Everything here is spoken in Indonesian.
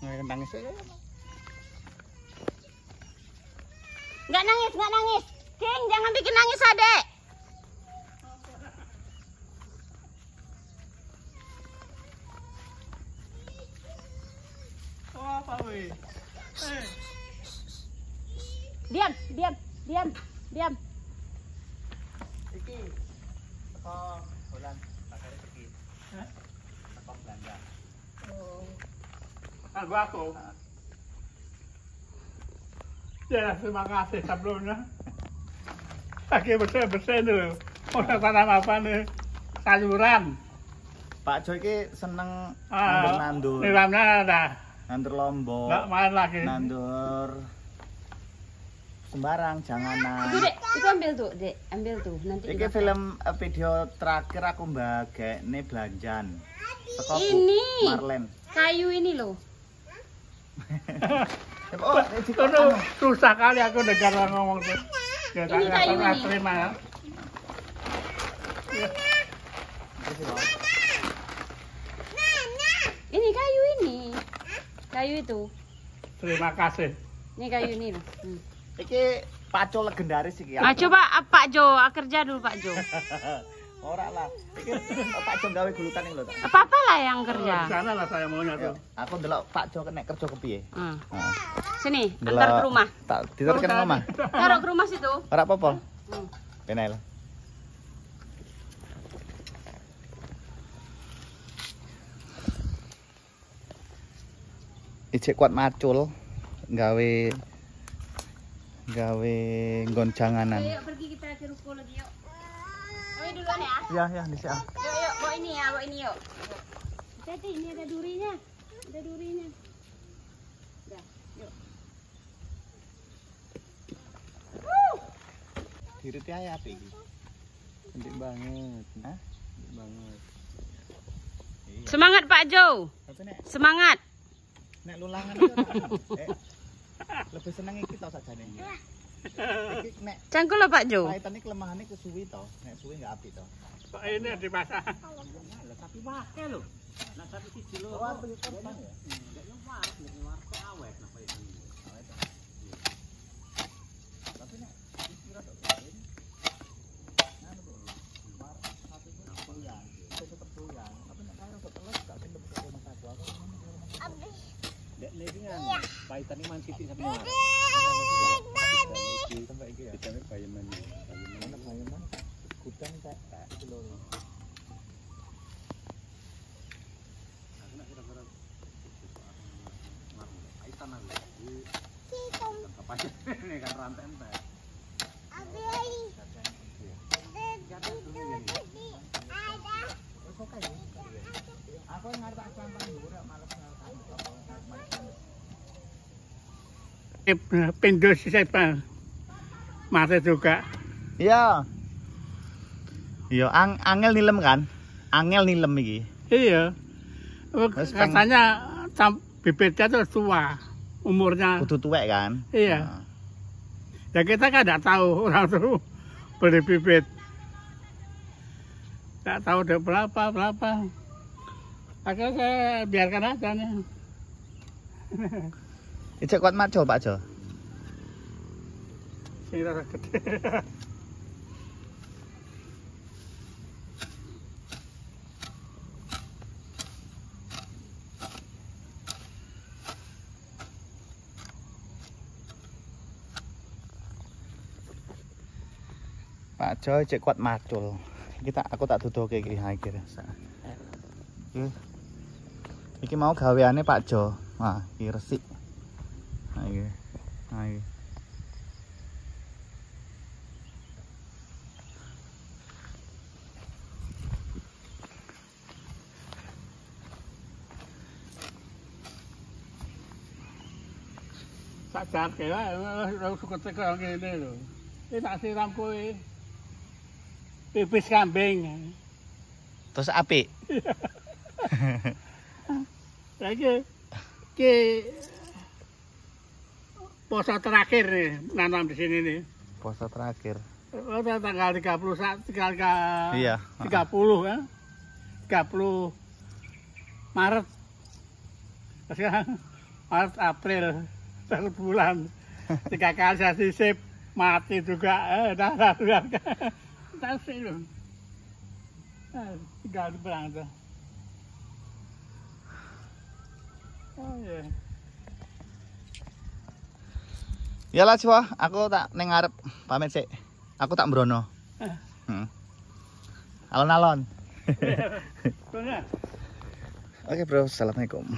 Nangis. Nggak nangis. King, jangan bikin nangis adek. Oh, apa weh? Diam. Iki teko bulan bakare pergi. Teko Belanda. Oh. Kan aku. Ya, terima kasih sebelumnya. Lagi bersih dulu. Udah tanam apa nih? Sayuran. Pak Jo iki seneng nandur. Nilamnya ada. Nandur lombok. Nggak main lagi. Nandur sembarang, janganan. Itu dek, itu ambil tuh, nanti. Iki film video terakhir aku mbagekne belanjan. Teko Ini. Marlen. Kayu ini loh. Oh, Itu susah kali aku dengar orang ngomong tuh. Ya, Ini kayu tak ini. terima ya. Ini kayu ini. Kayu itu. Terima kasih. Ini kayu ini loh. Iki Pak Jo legendaris iki. Ah, coba Pak Jo, kerja dulu Pak Jo. Ora lah. Iki Pak Jo gawe gulutan iki lho, tak. Apa-apa lah yang Di kerja. sana lah saya maunya tuh. Aku ndelok Pak Jo nek kerja kepiye. Hmm. Heeh. Sini, antar ke rumah. Tak diteruskan ke rumah. Taruh ke rumah situ. Ora apa-apa. Hmm. Kene lho. Ijek kuat macul gawe nggon janganan. Ayo pergi kita ke ruko lagi yuk. Ayo duluan ya. Ya, di sini. Yuk, bawa ini yuk. Hati-hati, ini ada durinya. Dah, yuk. Diriti ae apik iki. Penting banget. Hah? Penting banget. Iya. Semangat Pak Jo. Tapi nek Semangat. lulangan itu lebih seneng iki to sakjane. Iki nek Cangkul lah Pak Jo. pahitan iki kelemahane kesuwi to. Nek suwi enggak apik to. Kok ini dipasang. Tapi wake lho. Nek satu siji lho. Oh, beli korban ya. Nek yo waras, nek waras awet nang pahitan. Awet. Tapi nek kira tok kawin. Nah, lho. War satu itu doyan. Itu tetep doyan. Tapi nek karo kok teles gak kendem ke rumah aku. Abis. Dek levingan. Pahitan iki man sithik sampe waras. Sampai iki ya. Sampai payeman. Payeman. Gudang tak kilo. Ini kan rantai entek. Aku ngarep tak sampan dhuwur males Pindu siapa? Mati juga. Iya. Iya, angel nilem kan? Angel nilem iki. Iya. Katanya bibitnya tuh tua. Umurnya. Kudu tuwek kan? Iya. Nah. Ya kita kan nggak tahu orang tuh beli bibit. Nggak tahu udah berapa. Akhirnya saya biarkan aja nih. Ijek kuat maco Pak Jo. Sini rada gede. Pak Jo ijek kuat macul. Aku tak duduhke iki akhir. Iki mau gaweane Pak Jo. Wah, iki resik. Nah, iki. Tak jake lah, orang suka tekan gini loh. Ini tak siram kue. Pipis kambing. Terus apik. Lagi poso terakhir nih nanam di sini nih. Poso terakhir. Tanggal 30 Iya. 30 kan. 30 Maret. Sekarang Maret April 1 bulan 3 kali saya sisip mati juga tasik loh tinggal di perang tuh. Oh iya. Ya lah Siwa, aku tak ning ngarep pamit sik. Aku tak mbrono. Alon-alon. Oke bro, assalamualaikum.